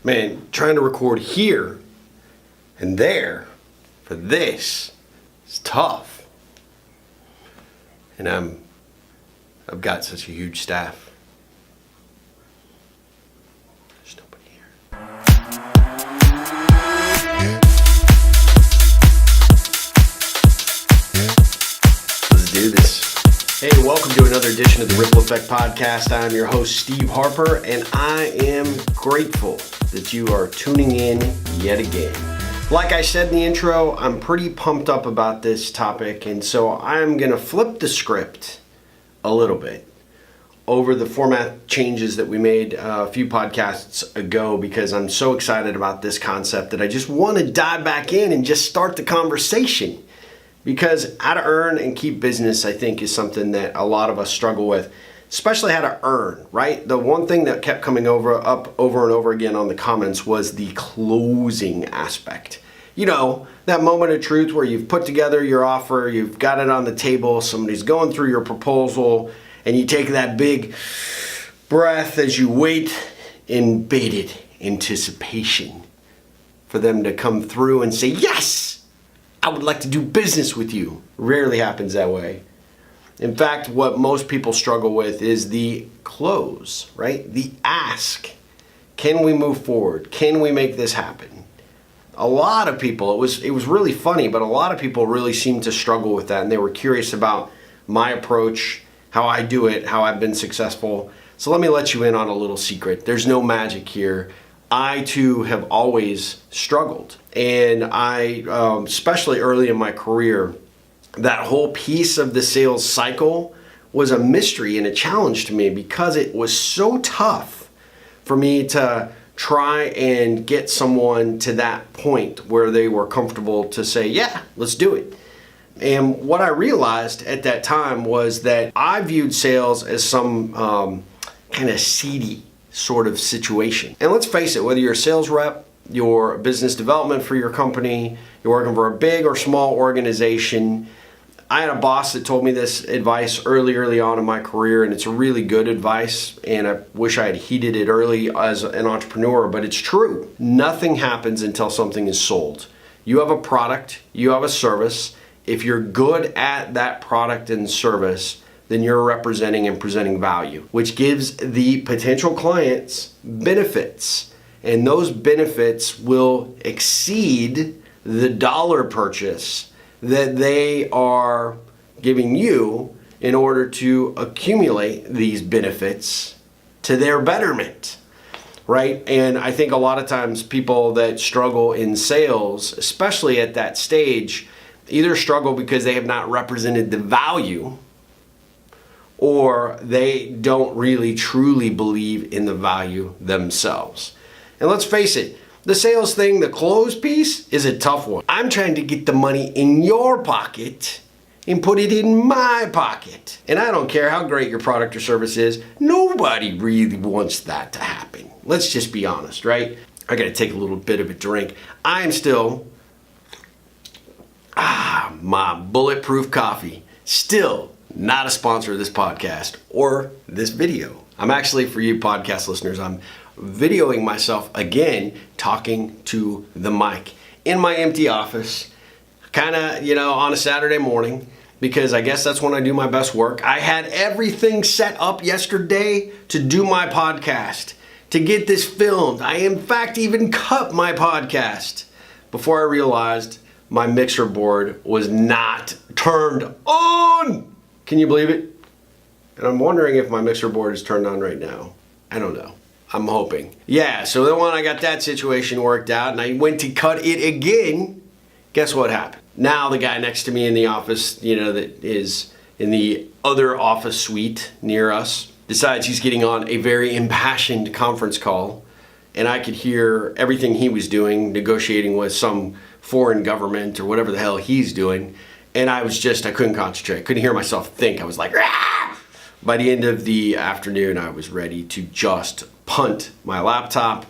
Man, trying to record here and there for this is tough. And I've got such a huge staff. There's nobody here. Let's do this. Hey, welcome to another edition of the Ripple Effect Podcast. I'm your host, Steve Harper, and I am grateful that you are tuning in yet again. Like I said in the intro, I'm pretty pumped up about this topic, and so I'm going to flip the script a little bit over the format changes that we made a few podcasts ago because I'm so excited about this concept that I just want to dive back in and just start the conversation. Because how to earn and keep business, I think, is something that a lot of us struggle with, especially how to earn, right? The one thing that kept coming over and over again on the comments was the closing aspect. You know, that moment of truth where you've put together your offer, you've got it on the table, somebody's going through your proposal, and you take that big breath as you wait in bated anticipation for them to come through and say, yes! I would like to do business with you. Rarely happens that way. In fact, what most people struggle with is the close, right? The ask. Can we move forward? Can we make this happen? A lot of people, it was really funny, but a lot of people really seemed to struggle with that, and they were curious about my approach, how I do it, how I've been successful. So let me let you in on a little secret. There's no magic here. I too have always struggled, and I, especially early in my career, that whole piece of the sales cycle was a mystery and a challenge to me because it was so tough for me to try and get someone to that point where they were comfortable to say, yeah, let's do it. And what I realized at that time was that I viewed sales as some kind of seedy sort of situation. And let's face it, whether you're a sales rep, you're business development for your company, you're working for a big or small organization. I had a boss that told me this advice early on in my career, and it's a really good advice, and I wish I had heeded it early as an entrepreneur, but it's true. Nothing happens until something is sold. You have a product, you have a service. If you're good at that product and service, then you're representing and presenting value, which gives the potential clients benefits. And those benefits will exceed the dollar purchase that they are giving you in order to accumulate these benefits to their betterment, right? And I think a lot of times people that struggle in sales, especially at that stage, either struggle because they have not represented the value, or they don't really truly believe in the value themselves. And let's face it, the sales thing, the close piece, is a tough one. I'm trying to get the money in your pocket and put it in my pocket. And I don't care how great your product or service is, nobody really wants that to happen. Let's just be honest, right? I gotta take a little bit of a drink. I'm still, my bulletproof coffee, still not a sponsor of this podcast or this video. I'm actually, for you podcast listeners, I'm videoing myself again talking to the mic in my empty office, kind of, on a Saturday morning, because I guess that's when I do my best work. I had everything set up yesterday to do my podcast, to get this filmed. I, in fact, even cut my podcast before I realized my mixer board was not turned on. Can you believe it? And I'm wondering if my mixer board is turned on right now. I don't know. I'm hoping. Yeah, so then when I got that situation worked out and I went to cut it again, guess what happened? Now the guy next to me in the office, that is in the other office suite near us, decides he's getting on a very impassioned conference call, and I could hear everything he was doing, negotiating with some foreign government or whatever the hell he's doing. And I couldn't concentrate. I couldn't hear myself think. I was like, ah! By the end of the afternoon, I was ready to just punt my laptop.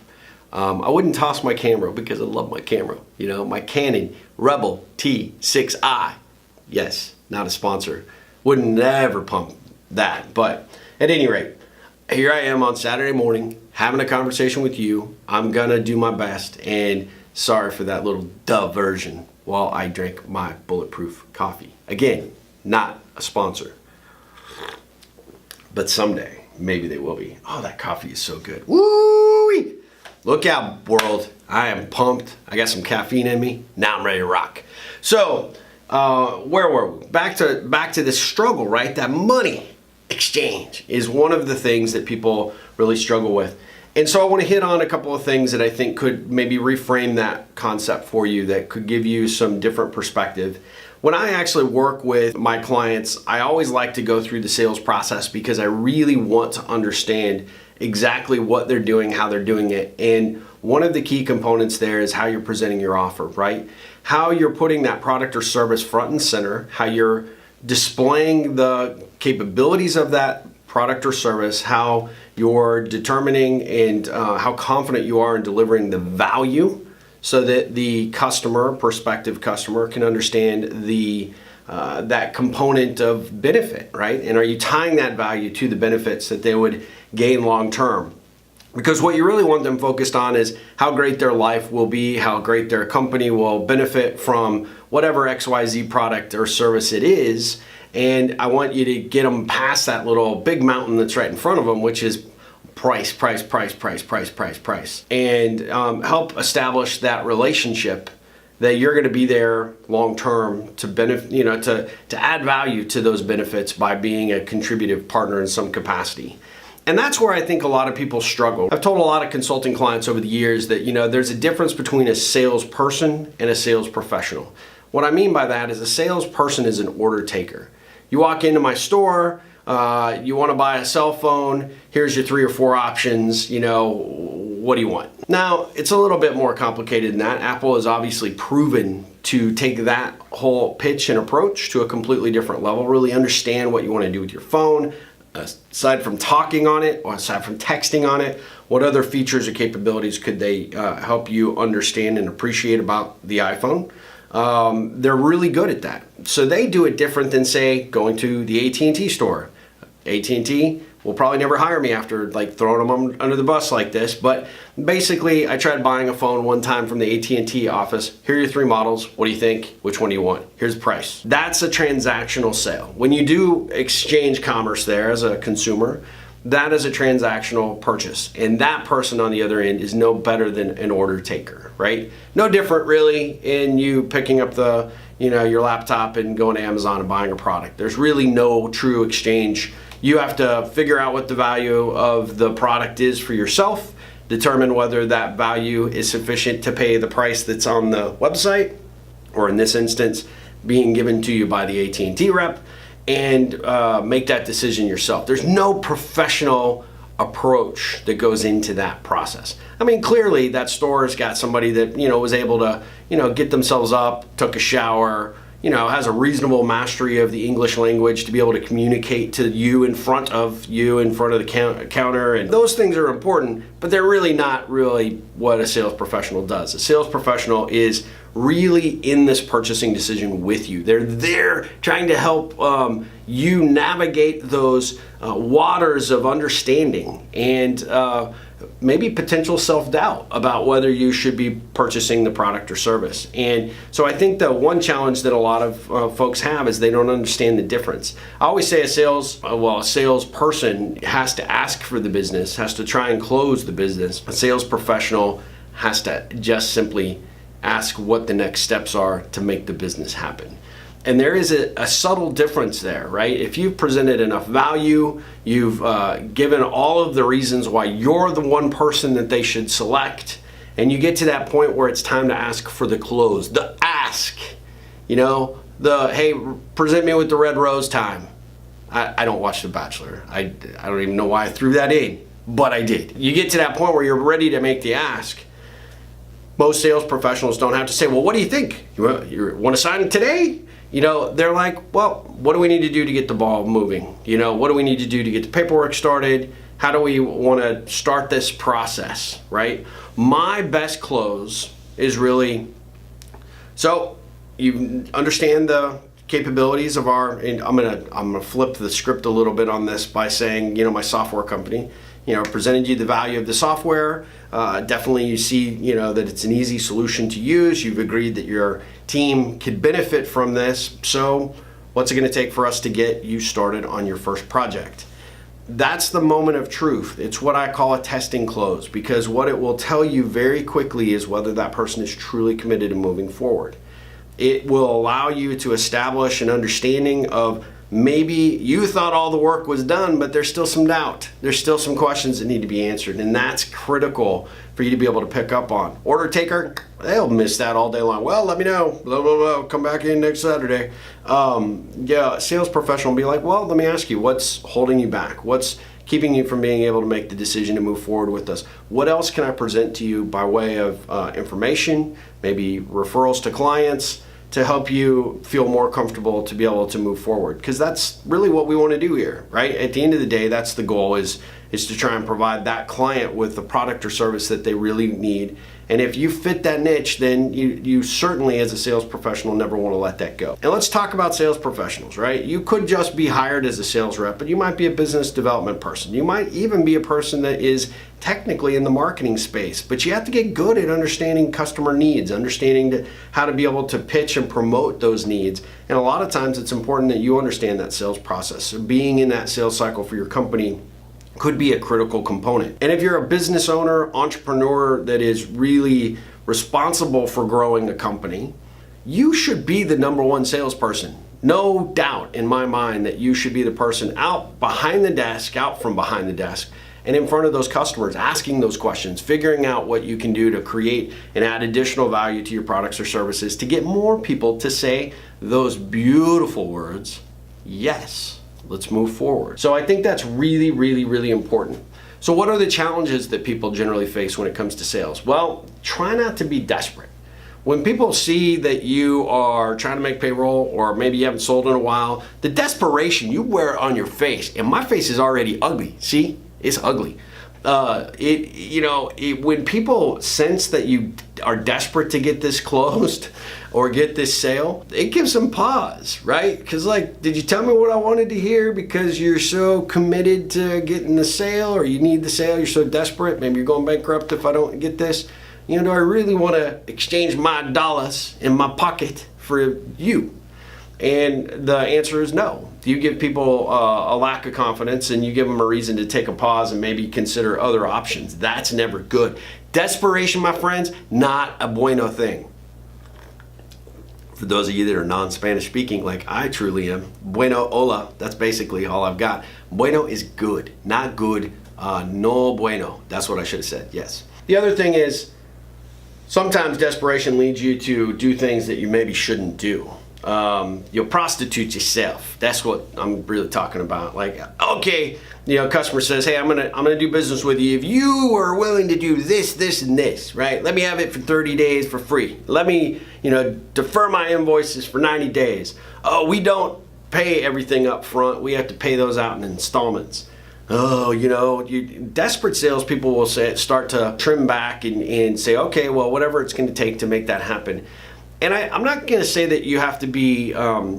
I wouldn't toss my camera because I love my camera. My Canon Rebel T6i. Yes, not a sponsor. Wouldn't never pump that. But at any rate, here I am on Saturday morning having a conversation with you. I'm gonna do my best, and sorry for that little diversion while I drink my bulletproof coffee. Again, not a sponsor, but someday maybe they will be. Oh, that coffee is so good. Woo! Look out, world. I am pumped. I got some caffeine in me. Now I'm ready to rock. So, where were we? Back to this struggle, right? That money exchange is one of the things that people really struggle with. And so I want to hit on a couple of things that I think could maybe reframe that concept for you, that could give you some different perspective. When I actually work with my clients, I always like to go through the sales process because I really want to understand exactly what they're doing, how they're doing it. And one of the key components there is how you're presenting your offer, right? How you're putting that product or service front and center, how you're displaying the capabilities of that product or service, how you're determining and how confident you are in delivering the value so that the prospective customer can understand the that component of benefit, right? And are you tying that value to the benefits that they would gain long term? Because what you really want them focused on is how great their life will be, how great their company will benefit from whatever XYZ product or service it is. And I want you to get them past that little big mountain that's right in front of them, which is price, and help establish that relationship that you're going to be there long term to benefit, to add value to those benefits by being a contributive partner in some capacity. And that's where I think a lot of people struggle. I've told a lot of consulting clients over the years that, there's a difference between a salesperson and a sales professional. What I mean by that is a salesperson is an order taker. You walk into my store, you want to buy a cell phone, here's your 3 or 4 options, what do you want? Now, it's a little bit more complicated than that. Apple has obviously proven to take that whole pitch and approach to a completely different level, really understand what you want to do with your phone, aside from talking on it, or aside from texting on it, what other features or capabilities could they help you understand and appreciate about the iPhone? They're really good at that. So they do it different than, say, going to the AT&T store. AT&T will probably never hire me after throwing them under the bus like this, but basically I tried buying a phone one time from the AT&T office. Here are your 3 models. What do you think? Which one do you want? Here's the price. That's a transactional sale. When you do exchange commerce there as a consumer, that is a transactional purchase. And that person on the other end is no better than an order taker, right? No different really in you picking up your laptop and going to Amazon and buying a product. There's really no true exchange. You have to figure out what the value of the product is for yourself, determine whether that value is sufficient to pay the price that's on the website, or in this instance, being given to you by the AT&T rep, and make that decision yourself. There's no professional approach that goes into that process. I mean, clearly that store's got somebody that, was able to, get themselves up, took a shower, has a reasonable mastery of the English language to be able to communicate to you in front of the counter. And those things are important, but they're really not really what a sales professional does. A sales professional is really in this purchasing decision with you. They're there trying to help you navigate those waters of understanding and maybe potential self-doubt about whether you should be purchasing the product or service. And so I think the one challenge that a lot of folks have is they don't understand the difference. I always say a salesperson has to ask for the business, has to try and close the business. A sales professional has to just simply ask what the next steps are to make the business happen. And there is a subtle difference there, right? If you've presented enough value, you've given all of the reasons why you're the one person that they should select, and you get to that point where it's time to ask for the close, the ask, hey, present me with the red rose time. I don't watch The Bachelor. I don't even know why I threw that in, but I did. You get to that point where you're ready to make the ask. Most sales professionals don't have to say, well, what do you think? You want to sign today? They're like, well, what do we need to do to get the ball moving? What do we need to do to get the paperwork started? How do we want to start this process, right? My best close is really, so you understand the capabilities of and I'm gonna flip the script a little bit on this by saying, my software company, presented you the value of the software. Definitely you see, that it's an easy solution to use. You've agreed that your team could benefit from this. So what's it going to take for us to get you started on your first project? That's the moment of truth. It's what I call a testing close, because what it will tell you very quickly is whether that person is truly committed to moving forward. It will allow you to establish an understanding of maybe you thought all the work was done, but there's still some doubt. There's still some questions that need to be answered, and that's critical for you to be able to pick up on. Order taker, they'll miss that all day long. Well, let me know. Blah, blah, blah. Come back in next Saturday. Sales professional will be like, well, let me ask you, what's holding you back? What's keeping you from being able to make the decision to move forward with us? What else can I present to you by way of information, maybe referrals to clients, to help you feel more comfortable to be able to move forward? Because that's really what we want to do here, right? At the end of the day, that's the goal, is to try and provide that client with the product or service that they really need. And if you fit that niche, then you certainly, as a sales professional, never want to let that go. And let's talk about sales professionals, right? You could just be hired as a sales rep, but you might be a business development person. You might even be a person that is technically in the marketing space, but you have to get good at understanding customer needs, understanding how to be able to pitch and promote those needs. And a lot of times it's important that you understand that sales process. So being in that sales cycle for your company could be a critical component. And if you're a business owner, entrepreneur that is really responsible for growing a company, you should be the number one salesperson. No doubt in my mind that you should be the person out behind the desk, out from behind the desk, and in front of those customers, asking those questions, figuring out what you can do to create and add additional value to your products or services to get more people to say those beautiful words, yes. Let's move forward. So I think that's really, really, really important. So what are the challenges that people generally face when it comes to sales? Well, try not to be desperate. When people see that you are trying to make payroll, or maybe you haven't sold in a while, the desperation, you wear it on your face, and my face is already ugly. See, it's ugly. When people sense that you are desperate to get this closed or get this sale, it gives them pause, right? Because did you tell me what I wanted to hear because you're so committed to getting the sale, or you need the sale, you're so desperate, maybe you're going bankrupt if I don't get this. Do I really want to exchange my dollars in my pocket for you? And the answer is no. You give people a lack of confidence, and you give them a reason to take a pause and maybe consider other options. That's never good. Desperation, my friends, not a bueno thing. For those of you that are non-Spanish speaking, like I truly am, bueno, hola, that's basically all I've got. Bueno is good, not good, no bueno. That's what I should have said, yes. The other thing is, sometimes desperation leads you to do things that you maybe shouldn't do. You'll prostitute yourself. That's what I'm really talking about. Okay, customer says, hey, I'm gonna do business with you if you are willing to do this, this, and this, right? Let me have it for 30 days for free. Let me, defer my invoices for 90 days. Oh, we don't pay everything up front. We have to pay those out in installments. Oh, desperate salespeople will start to trim back and say, okay, well, whatever it's going to take to make that happen. And I'm not going to say that you have to be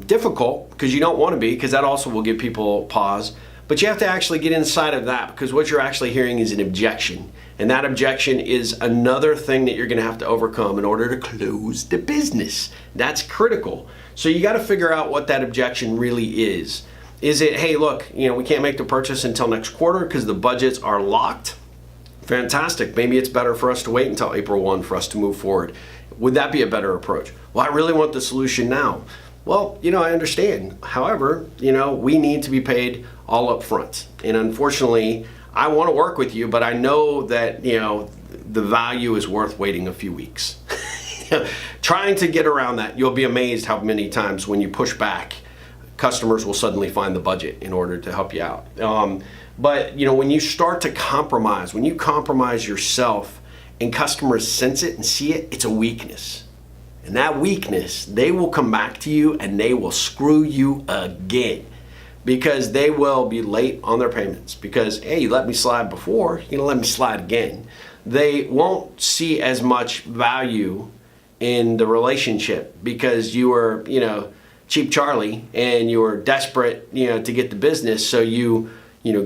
difficult, because you don't want to be, because that also will give people pause. But you have to actually get inside of that, because what you're actually hearing is an objection. And that objection is another thing that you're going to have to overcome in order to close the business. That's critical. So you got to figure out what that objection really is. Is it, hey, look, we can't make the purchase until next quarter because the budgets are locked? Fantastic. Maybe it's better for us to wait until April 1 for us to move forward. Would that be a better approach? Well, I really want the solution now. Well, I understand. However, we need to be paid all up front. And unfortunately, I want to work with you, but I know that, the value is worth waiting a few weeks. Trying to get around that, you'll be amazed how many times when you push back, customers will suddenly find the budget in order to help you out. But when you start to compromise, when you compromise yourself and customers sense it and see it, it's a weakness. And that weakness, they will come back to you and they will screw you again, because they will be late on their payments. Because, hey, you let me slide before, you're gonna let me slide again. They won't see as much value in the relationship because you were, cheap Charlie, and you were desperate, to get the business. So you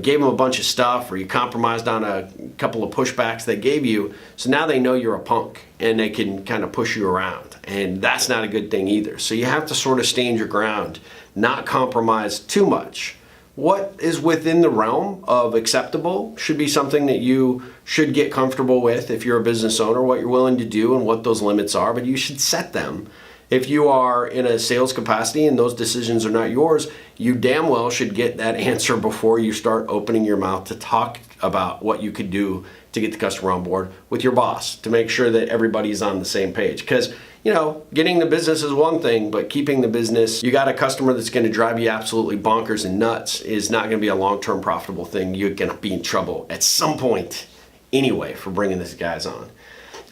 gave them a bunch of stuff, or you compromised on a couple of pushbacks they gave you. So now they know you're a punk and they can kind of push you around. And that's not a good thing either. So you have to sort of stand your ground, not compromise too much. What is within the realm of acceptable should be something that you should get comfortable with if you're a business owner, what you're willing to do and what those limits are, but you should set them. If you are in a sales capacity and those decisions are not yours, you damn well should get that answer before you start opening your mouth to talk about what you could do to get the customer on board with your boss, to make sure that everybody's on the same page. Because getting the business is one thing, but keeping the business, you got a customer that's going to drive you absolutely bonkers and nuts, is not going to be a long-term profitable thing. You're going to be in trouble at some point anyway for bringing these guys on.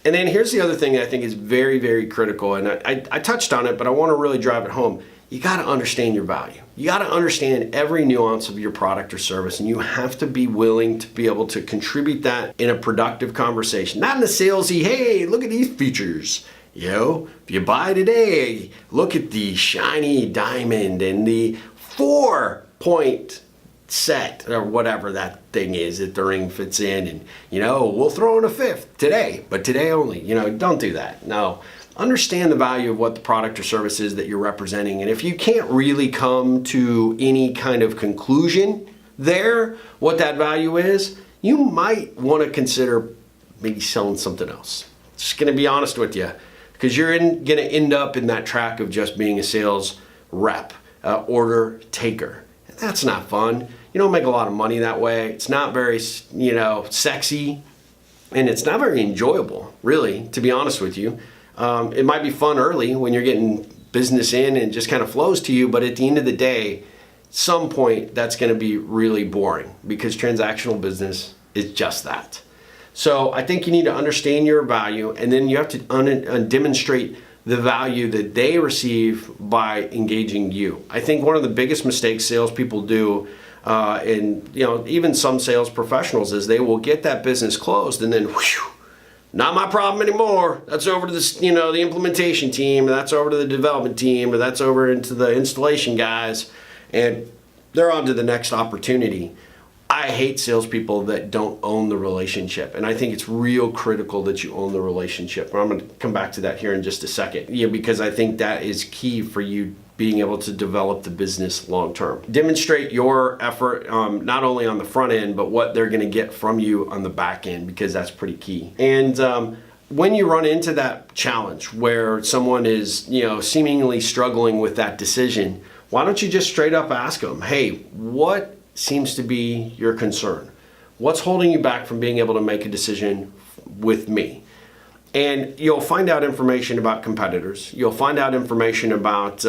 And then here's the other thing that I think is very, very critical, and I touched on it, but I want to really drive it home. You got to understand your value. You got to understand every nuance of your product or service, and you have to be willing to be able to contribute that in a productive conversation. Not in a salesy, hey, look at these features. If you buy today, look at the shiny diamond and the 4-point set or whatever that thing is that the ring fits in, and we'll throw in a 5th today, but today only. Don't do that. No, understand the value of what the product or service is that you're representing, and if you can't really come to any kind of conclusion there what that value is, you might want to consider maybe selling something else. Just going to be honest with you, because you're going to end up in that track of just being a sales rep, order taker. That's not fun. You don't make a lot of money that way. It's not very, sexy, and it's not very enjoyable, really, to be honest with you. It might be fun early when you're getting business in and it just kind of flows to you, but at the end of the day, at some point, that's going to be really boring, because transactional business is just that. So I think you need to understand your value, and then you have to demonstrate the value that they receive by engaging you. I think one of the biggest mistakes salespeople do, and even some sales professionals, is they will get that business closed and then, whew, not my problem anymore. That's over to the implementation team, or that's over to the development team, or that's over into the installation guys, and they're on to the next opportunity. I hate salespeople that don't own the relationship, and I think it's real critical that you own the relationship. I'm going to come back to that here in just a second, because I think that is key for you being able to develop the business long term. Demonstrate your effort, not only on the front end, but what they're going to get from you on the back end, because that's pretty key. And when you run into that challenge where someone is, seemingly struggling with that decision, why don't you just straight up ask them, hey, what seems to be your concern? What's holding you back from being able to make a decision with me? And you'll find out information about competitors. You'll find out information about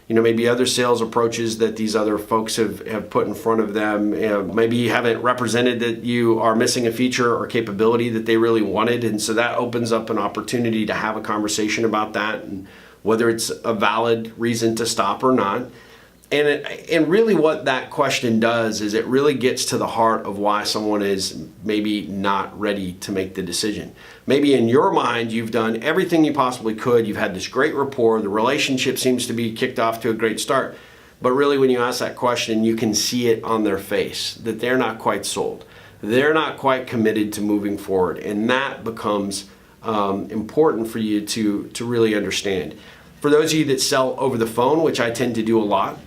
maybe other sales approaches that these other folks have put in front of them. Maybe you haven't represented that you are missing a feature or capability that they really wanted, and so that opens up an opportunity to have a conversation about that, and whether it's a valid reason to stop or not. And really what that question does is it really gets to the heart of why someone is maybe not ready to make the decision. Maybe in your mind, you've done everything you possibly could. You've had this great rapport. The relationship seems to be kicked off to a great start. But really, when you ask that question, you can see it on their face that they're not quite sold. They're not quite committed to moving forward. And that becomes important for you to really understand. For those of you that sell over the phone, which I tend to do a lot,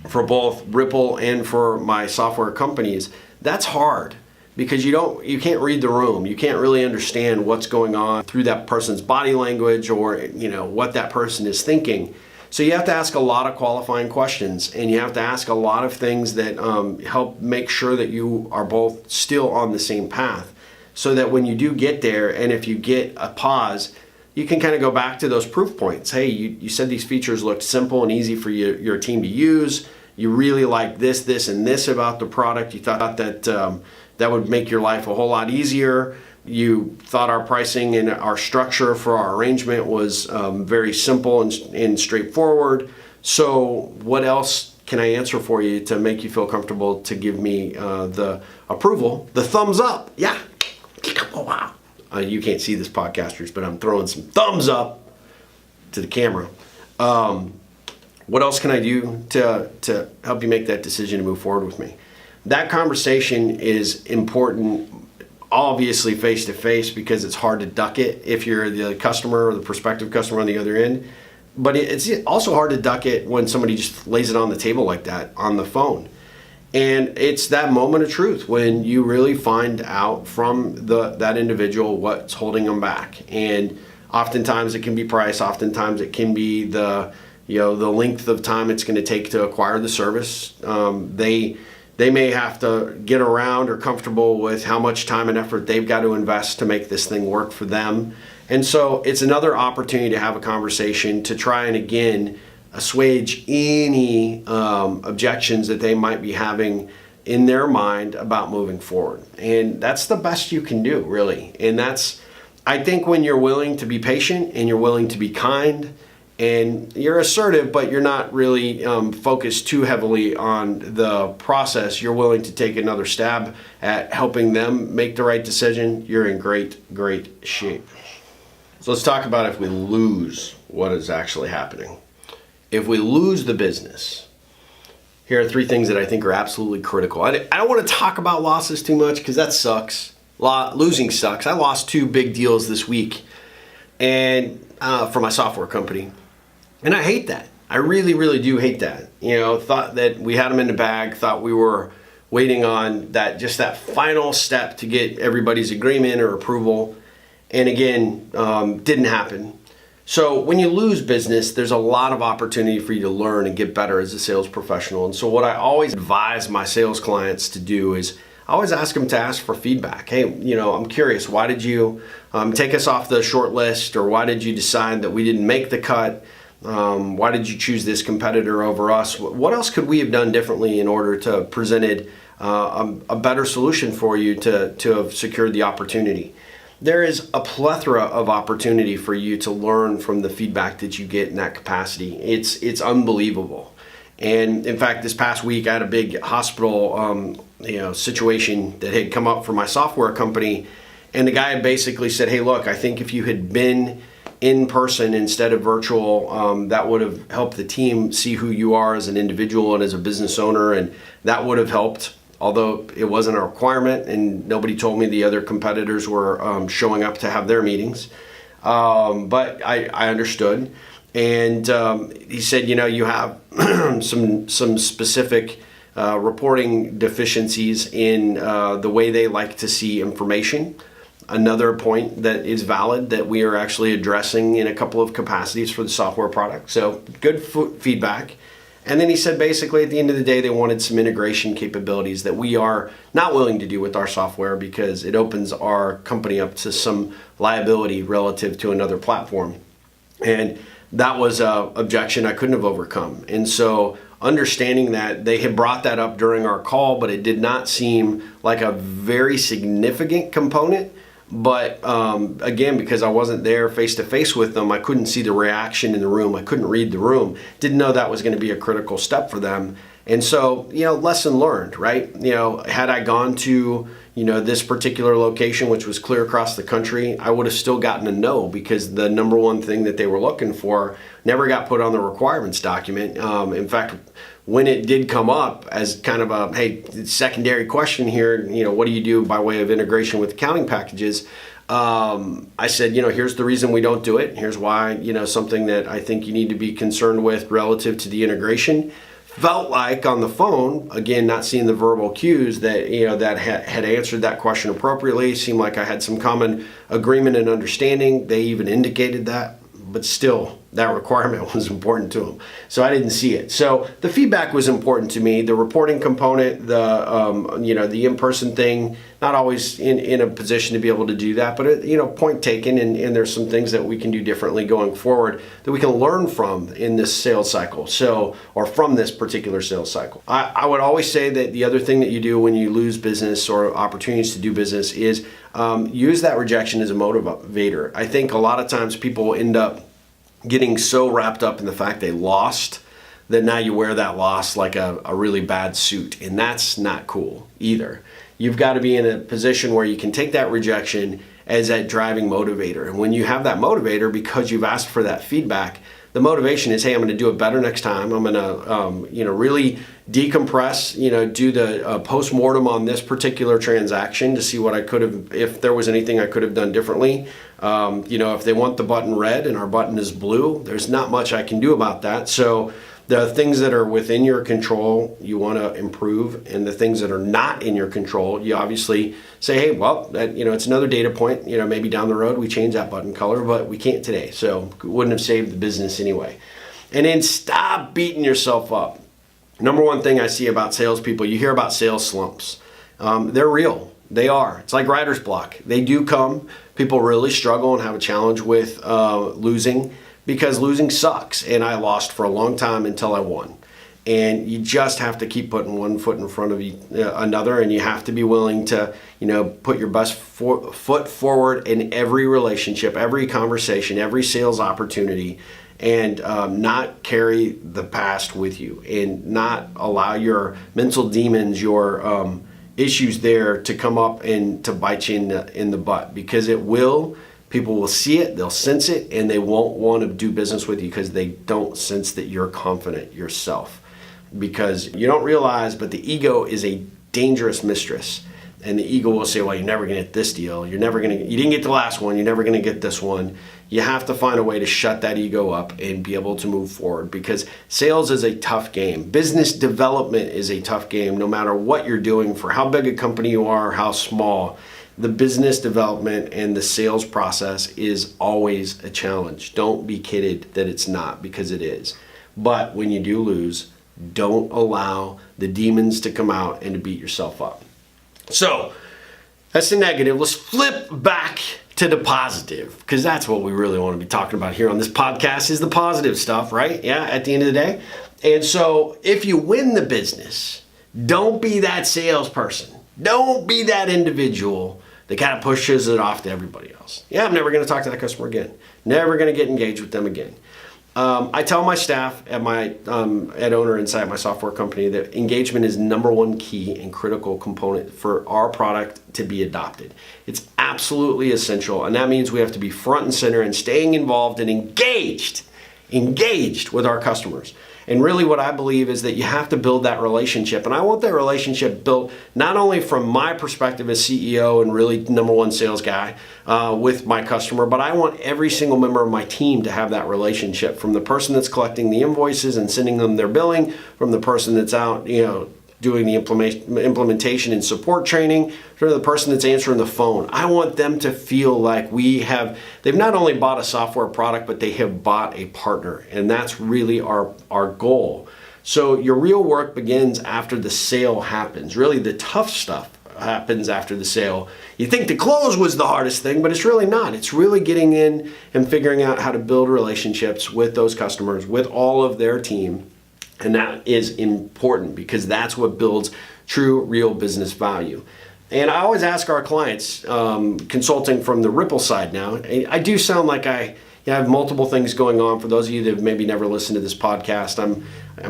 for both Ripple and for my software companies, that's hard, because you can't read the room. You can't really understand what's going on through that person's body language, or what that person is thinking. So you have to ask a lot of qualifying questions, and you have to ask a lot of things that help make sure that you are both still on the same path, so that when you do get there, and if you get a pause, you can kind of go back to those proof points. Hey, you said these features looked simple and easy for your team to use. You really like this, and this about the product. You thought that that would make your life a whole lot easier. You thought our pricing and our structure for our arrangement was very simple and straightforward. So what else can I answer for you to make you feel comfortable to give me the approval, the thumbs up? Yeah. Oh, wow. You can't see this, podcasters, but I'm throwing some thumbs up to the camera. What else can I do to help you make that decision to move forward with me? that conversation is important, obviously face-to-face, because it's hard to duck it if you're the customer or the prospective customer on the other end. But it's also hard to duck it when somebody just lays it on the table like that on the phone. And it's that moment of truth when you really find out from that individual what's holding them back. And oftentimes it can be price, oftentimes it can be the length of time it's going to take to acquire the service. They may have to get around or comfortable with how much time and effort they've got to invest to make this thing work for them. And so it's another opportunity to have a conversation to try and, again, assuage any objections that they might be having in their mind about moving forward. And that's the best you can do, really. And that's, I think, when you're willing to be patient and you're willing to be kind and you're assertive, but you're not really focused too heavily on the process, you're willing to take another stab at helping them make the right decision, you're in great, great shape. So let's talk about if we lose, what is actually happening. If we lose the business, here are 3 things that I think are absolutely critical. I don't want to talk about losses too much because that sucks. Losing sucks. I lost 2 big deals this week and for my software company. And I hate that. I really, really do hate that. Thought that we had them in the bag, thought we were waiting on that final step to get everybody's agreement or approval. And again, didn't happen. So when you lose business, there's a lot of opportunity for you to learn and get better as a sales professional. And so what I always advise my sales clients to do is I always ask them to ask for feedback. Hey, I'm curious, why did you take us off the short list, or why did you decide that we didn't make the cut? Why did you choose this competitor over us? What else could we have done differently in order to presented a better solution for you to have secured the opportunity? There is a plethora of opportunity for you to learn from the feedback that you get in that capacity. It's unbelievable. And in fact, this past week I had a big hospital situation that had come up for my software company, and the guy had basically said, hey, look, I think if you had been in person instead of virtual, that would have helped the team see who you are as an individual and as a business owner, and that would have helped. Although it wasn't a requirement, and nobody told me the other competitors were showing up to have their meetings. But I understood. And he said, you have some specific reporting deficiencies in the way they like to see information. Another point that is valid that we are actually addressing in a couple of capacities for the software product. So good feedback. And then he said basically at the end of the day, they wanted some integration capabilities that we are not willing to do with our software because it opens our company up to some liability relative to another platform. And that was an objection I couldn't have overcome. And so understanding that, they had brought that up during our call, but it did not seem like a very significant component. But again, because I wasn't there face to face with them, I couldn't see the reaction in the room. I couldn't read the room. Didn't know that was going to be a critical step for them. And so, lesson learned, right? Had I gone to, this particular location, which was clear across the country, I would have still gotten a no, because the number one thing that they were looking for never got put on the requirements document. In fact, when it did come up as kind of a, hey, secondary question here, what do you do by way of integration with accounting packages? I said, here's the reason we don't do it. Here's why, something that I think you need to be concerned with relative to the integration. Felt like on the phone, again, not seeing the verbal cues that, that had answered that question appropriately. Seemed like I had some common agreement and understanding. They even indicated that, but still, that requirement was important to them. So I didn't see it. So the feedback was important to me. The reporting component, the in-person thing, not always in a position to be able to do that, but point taken, and there's some things that we can do differently going forward that we can learn from in this sales cycle. Or from this particular sales cycle. I would always say that the other thing that you do when you lose business or opportunities to do business is use that rejection as a motivator. I think a lot of times people end up getting so wrapped up in the fact they lost that now you wear that loss like a really bad suit, and that's not cool either. You've got to be in a position where you can take that rejection as that driving motivator, and when you have that motivator because you've asked for that feedback, the motivation is, hey, I'm going to do it better next time. I'm going to, really decompress, do the post-mortem on this particular transaction to see what I could have, if there was anything I could have done differently. If they want the button red and our button is blue, there's not much I can do about that. So the things that are within your control, you want to improve, and the things that are not in your control, you obviously say, hey, well, it's another data point. Maybe down the road we change that button color, but we can't today, so wouldn't have saved the business anyway. And then stop beating yourself up. Number one thing I see about salespeople, you hear about sales slumps. They're real. They are. It's like writer's block. They do come. People really struggle and have a challenge with losing, because losing sucks, and I lost for a long time until I won. And you just have to keep putting one foot in front of another, and you have to be willing to, put your best foot forward in every relationship, every conversation, every sales opportunity, and not carry the past with you, and not allow your mental demons, your issues there to come up and to bite you in the butt, because it will. People will see it, they'll sense it, and they won't want to do business with you because they don't sense that you're confident yourself. Because you don't realize, but the ego is a dangerous mistress. And the ego will say, well, you're never going to get this deal. You didn't get the last one. You're never going to get this one. You have to find a way to shut that ego up and be able to move forward, because sales is a tough game. Business development is a tough game, no matter what you're doing, for how big a company you are, or how small. The business development and the sales process is always a challenge. Don't be kidded that it's not, because it is. But when you do lose, don't allow the demons to come out and to beat yourself up. So that's the negative. Let's flip back to the positive, because that's what we really want to be talking about here on this podcast, is the positive stuff, right? Yeah, at the end of the day. And so if you win the business, don't be that salesperson. Don't be that individual that kind of pushes it off to everybody else. Yeah, I'm never going to talk to that customer again. Never going to get engaged with them again. I tell my staff at my at owner inside my software company that engagement is number one key and critical component for our product to be adopted. It's absolutely essential, and that means we have to be front and center and staying involved and engaged with our customers. And really what I believe is that you have to build that relationship. And I want that relationship built not only from my perspective as CEO and really number one sales guy with my customer, but I want every single member of my team to have that relationship, from the person that's collecting the invoices and sending them their billing, from the person that's out, doing the implementation and support training, for the person that's answering the phone. I want them to feel like they've not only bought a software product, but they have bought a partner. And that's really our goal. So your real work begins after the sale happens. Really, the tough stuff happens after the sale. You think the close was the hardest thing, but it's really not. It's really getting in and figuring out how to build relationships with those customers, with all of their team. And that is important, because that's what builds true, real business value. And I always ask our clients, consulting from the Ripple side now, I do sound like I have multiple things going on. For those of you that have maybe never listened to this podcast, I'm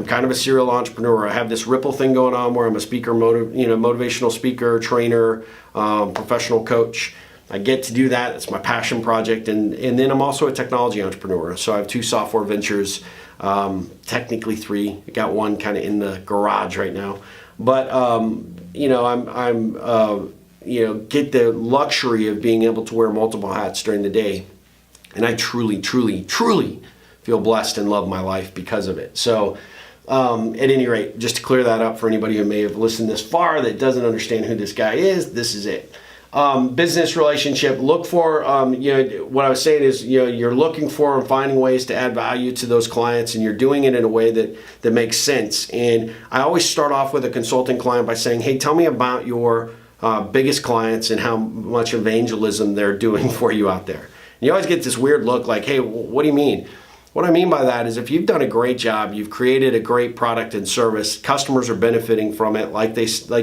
kind of a serial entrepreneur. I have this Ripple thing going on where I'm a speaker, motivational speaker, trainer, professional coach. I get to do that. It's my passion project. And then I'm also a technology entrepreneur. So I have 2 software ventures, technically 3. I got one kind of in the garage right now. But, get the luxury of being able to wear multiple hats during the day. And I truly, truly, truly feel blessed and love my life because of it. So at any rate, just to clear that up for anybody who may have listened this far that doesn't understand who this guy is, this is it. Business relationship, look for, what I was saying is, you're looking for and finding ways to add value to those clients, and you're doing it in a way that makes sense. And I always start off with a consulting client by saying, hey, tell me about your biggest clients and how much evangelism they're doing for you out there. And you always get this weird look like, hey, what do you mean? What I mean by that is, if you've done a great job, you've created a great product and service, customers are benefiting from it like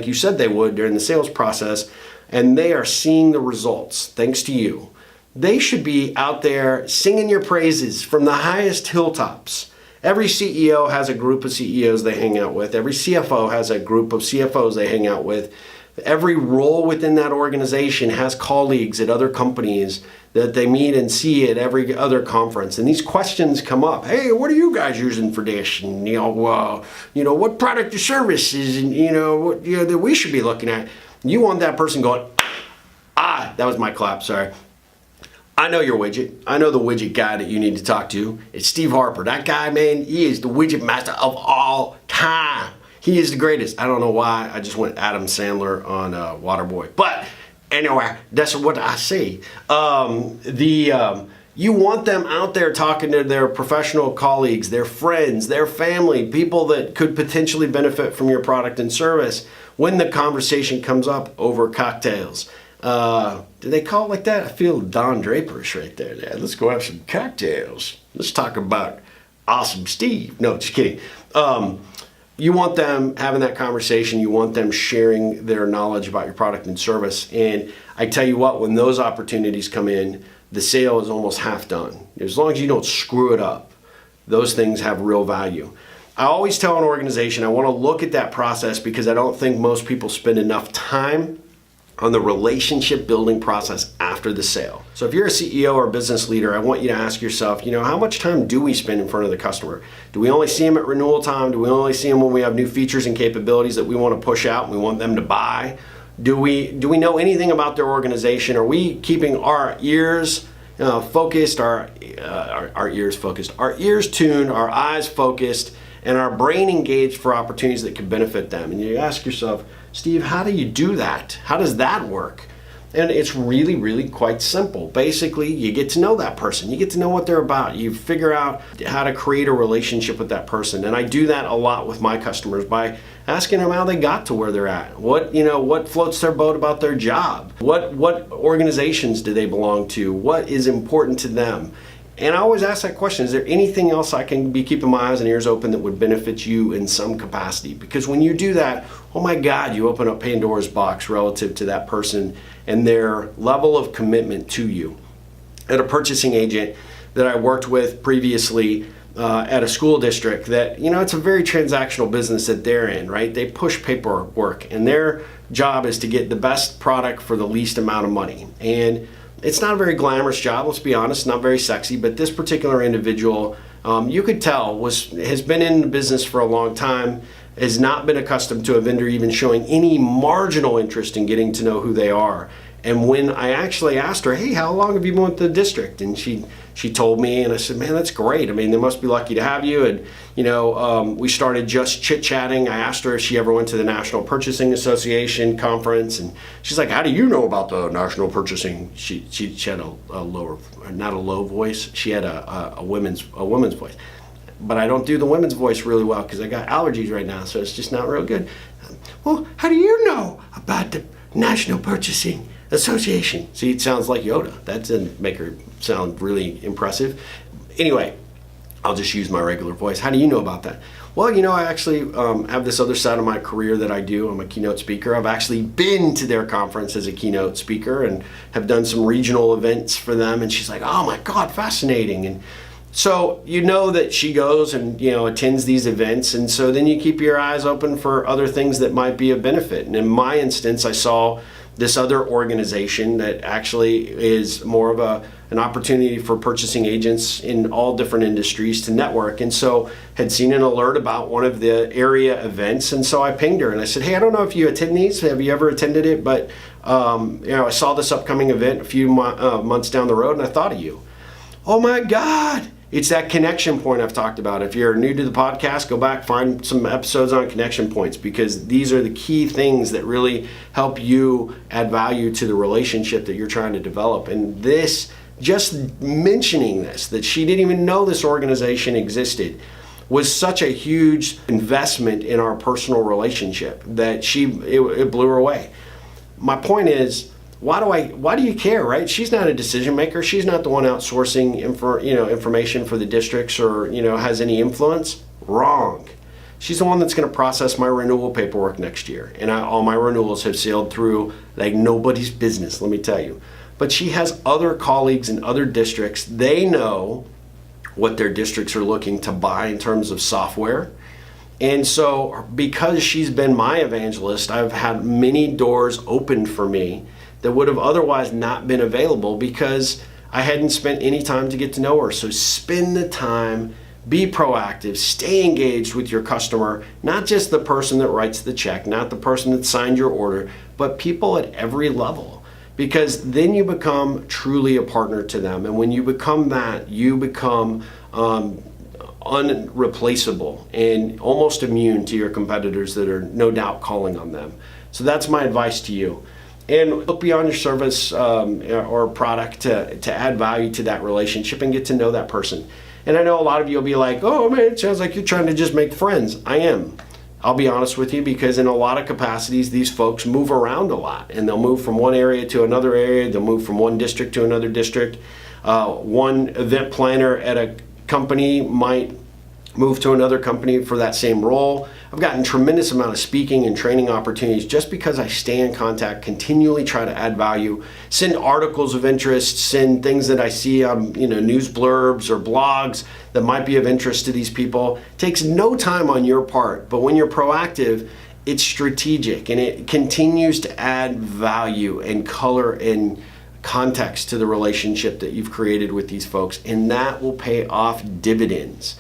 you said they would during the sales process, and they are seeing the results thanks to you, they should be out there singing your praises from the highest hilltops. Every CEO has a group of CEOs they hang out with. Every CFO has a group of CFOs they hang out with. Every role within that organization has colleagues at other companies that they meet and see at every other conference. And these questions come up. Hey, what are you guys using for this? And, what product or service is, that we should be looking at. You want that person going, that was my clap, sorry. I know your widget. I know the widget guy that you need to talk to. It's Steve Harper. That guy, man, he is the widget master of all time. He is the greatest. I don't know why. I just went Adam Sandler on Waterboy. But anyway, that's what I see. You want them out there talking to their professional colleagues, their friends, their family, people that could potentially benefit from your product and service when the conversation comes up over cocktails. Do they call it like that? I feel Don Draperish right there. Yeah, let's go have some cocktails. Let's talk about Awesome Steve. No, just kidding. You want them having that conversation. You want them sharing their knowledge about your product and service. And I tell you what, when those opportunities come in, the sale is almost half done. As long as you don't screw it up, those things have real value. I always tell an organization, I want to look at that process because I don't think most people spend enough time on the relationship building process after the sale. So if you're a CEO or a business leader, I want you to ask yourself, how much time do we spend in front of the customer? Do we only see them at renewal time? Do we only see them when we have new features and capabilities that we want to push out and we want them to buy? Do we know anything about their organization? Are we keeping our ears focused, our ears focused, our ears tuned, our eyes focused, and our brain engaged for opportunities that could benefit them? And you ask yourself, Steve, how do you do that? How does that work? And it's really, really quite simple. Basically, you get to know that person. You get to know what they're about. You figure out how to create a relationship with that person. And I do that a lot with my customers by asking them how they got to where they're at. What floats their boat about their job? What organizations do they belong to? What is important to them? And I always ask that question, is there anything else I can be keeping my eyes and ears open that would benefit you in some capacity? Because when you do that, oh my God, you open up Pandora's box relative to that person and their level of commitment to you. At a purchasing agent that I worked with previously at a school district that, it's a very transactional business that they're in, right? They push paperwork and their job is to get the best product for the least amount of money. And it's not a very glamorous job, let's be honest, not very sexy, but this particular individual, you could tell, has been in the business for a long time, has not been accustomed to a vendor even showing any marginal interest in getting to know who they are. And when I actually asked her, hey, how long have you been with the district? And she told me, and I said, man, that's great. I mean, they must be lucky to have you. And, we started just chit-chatting. I asked her if she ever went to the National Purchasing Association conference. And she's like, how do you know about the National Purchasing? She had a lower, not a low voice. She had a women's voice. But I don't do the women's voice really well because I got allergies right now, so it's just not real good. Well, how do you know about the National Purchasing Association? See, it sounds like Yoda. That didn't make her sound really impressive. Anyway, I'll just use my regular voice. How do you know about that? Well, I actually have this other side of my career that I do. I'm a keynote speaker. I've actually been to their conference as a keynote speaker and have done some regional events for them. And she's like, oh my God, fascinating. And so that she goes and attends these events, and so then you keep your eyes open for other things that might be of benefit. And in my instance, I saw this other organization that actually is more of an opportunity for purchasing agents in all different industries to network, and so had seen an alert about one of the area events, and so I pinged her and I said, hey, I don't know if you attend these, have you ever attended it, but I saw this upcoming event a few months down the road and I thought of you. Oh my God! It's that connection point I've talked about. If you're new to the podcast, go back, find some episodes on connection points, because these are the key things that really help you add value to the relationship that you're trying to develop. And this, just mentioning this, that she didn't even know this organization existed, was such a huge investment in our personal relationship that it blew her away. My point is, why do you care, right? She's not a decision maker. She's not the one outsourcing information for the districts or has any influence. Wrong. She's the one that's going to process my renewal paperwork next year, and all my renewals have sailed through like nobody's business, let me tell you. But she has other colleagues in other districts. They know what their districts are looking to buy in terms of software. And so because she's been my evangelist, I've had many doors opened for me that would have otherwise not been available, because I hadn't spent any time to get to know her. So spend the time, be proactive, stay engaged with your customer, not just the person that writes the check, not the person that signed your order, but people at every level. Because then you become truly a partner to them. And when you become that, you become unreplaceable and almost immune to your competitors that are no doubt calling on them. So that's my advice to you. And look beyond your service or product to add value to that relationship and get to know that person. And I know a lot of you will be like, oh man, it sounds like you're trying to just make friends. I am. I'll be honest with you, because in a lot of capacities, these folks move around a lot, and they'll move from one area to another area. They'll move from one district to another district. One event planner at a company might move to another company for that same role. I've gotten tremendous amount of speaking and training opportunities just because I stay in contact, continually try to add value, send articles of interest, send things that I see on news blurbs or blogs that might be of interest to these people. It takes no time on your part, but when you're proactive, it's strategic and it continues to add value and color and context to the relationship that you've created with these folks, and that will pay off dividends.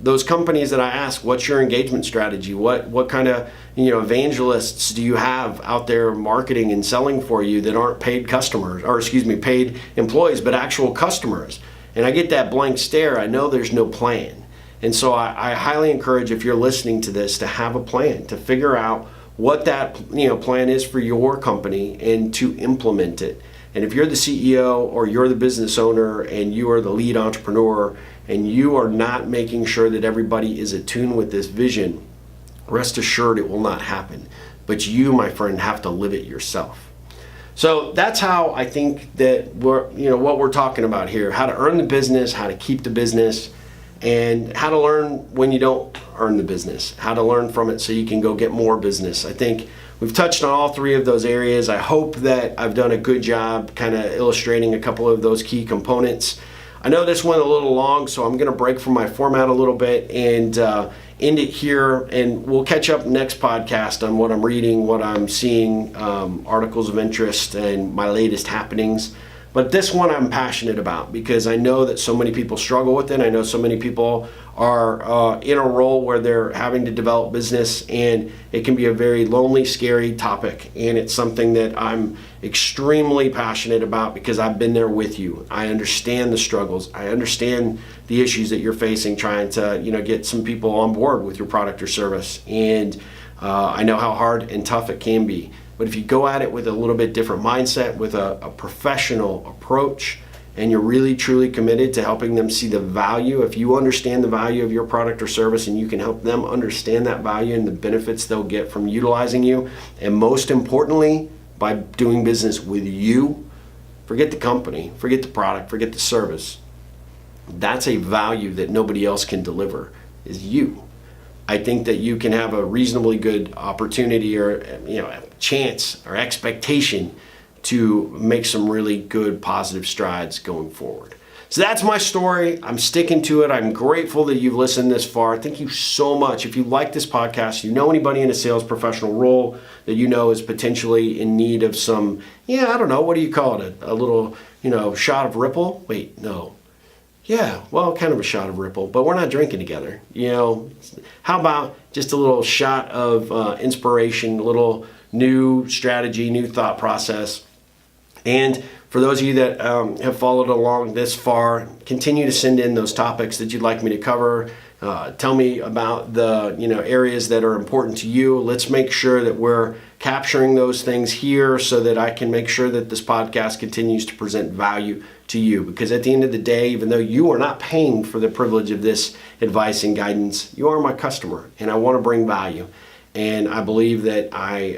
Those companies that I ask, what's your engagement strategy? What kind of evangelists do you have out there marketing and selling for you that aren't paid customers, or paid employees, but actual customers? And I get that blank stare. I know there's no plan. And so I highly encourage, if you're listening to this, to have a plan, to figure out what that plan is for your company and to implement it. And if you're the CEO or you're the business owner and you are the lead entrepreneur and you are not making sure that everybody is attuned with this vision, rest assured it will not happen. But you, my friend, have to live it yourself. So that's how I think that what we're talking about here, how to earn the business, how to keep the business, and how to learn when you don't earn the business, how to learn from it so you can go get more business. I think we've touched on all three of those areas. I hope that I've done a good job kind of illustrating a couple of those key components. I know this went a little long, so I'm going to break from my format a little bit and end it here, and we'll catch up next podcast on what I'm reading, what I'm seeing, articles of interest, and my latest happenings. But this one I'm passionate about because I know that so many people struggle with it. I know so many people are in a role where they're having to develop business, and it can be a very lonely, scary topic. And it's something that I'm extremely passionate about because I've been there with you. I understand the struggles. I understand the issues that you're facing trying to, get some people on board with your product or service. And I know how hard and tough it can be. But if you go at it with a little bit different mindset, with a professional approach, and you're really truly committed to helping them see the value, if you understand the value of your product or service and you can help them understand that value and the benefits they'll get from utilizing you, and most importantly, by doing business with you, forget the company, forget the product, forget the service. That's a value that nobody else can deliver, is you. I think that you can have a reasonably good opportunity or chance or expectation to make some really good positive strides going forward. So that's my story. I'm sticking to it. I'm grateful that you've listened this far. Thank you so much. If you like this podcast, you know anybody in a sales professional role that you know is potentially in need of some, I don't know, what do you call it? A little, shot of Ripple? Wait, no. Yeah, well, kind of a shot of Ripple, but we're not drinking together. How about just a little shot of inspiration, a little new strategy, new thought process. And for those of you that have followed along this far, continue to send in those topics that you'd like me to cover. Tell me about the areas that are important to you. Let's make sure that we're capturing those things here so that I can make sure that this podcast continues to present value to you. Because at the end of the day, even though you are not paying for the privilege of this advice and guidance, you are my customer and I want to bring value. And I believe that I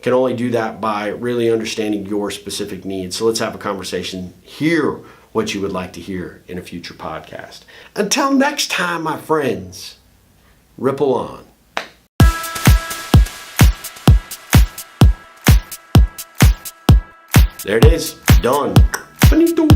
can only do that by really understanding your specific needs. So let's have a conversation. Hear what you would like to hear in a future podcast. Until next time, my friends, ripple on. There it is. Done. Finito.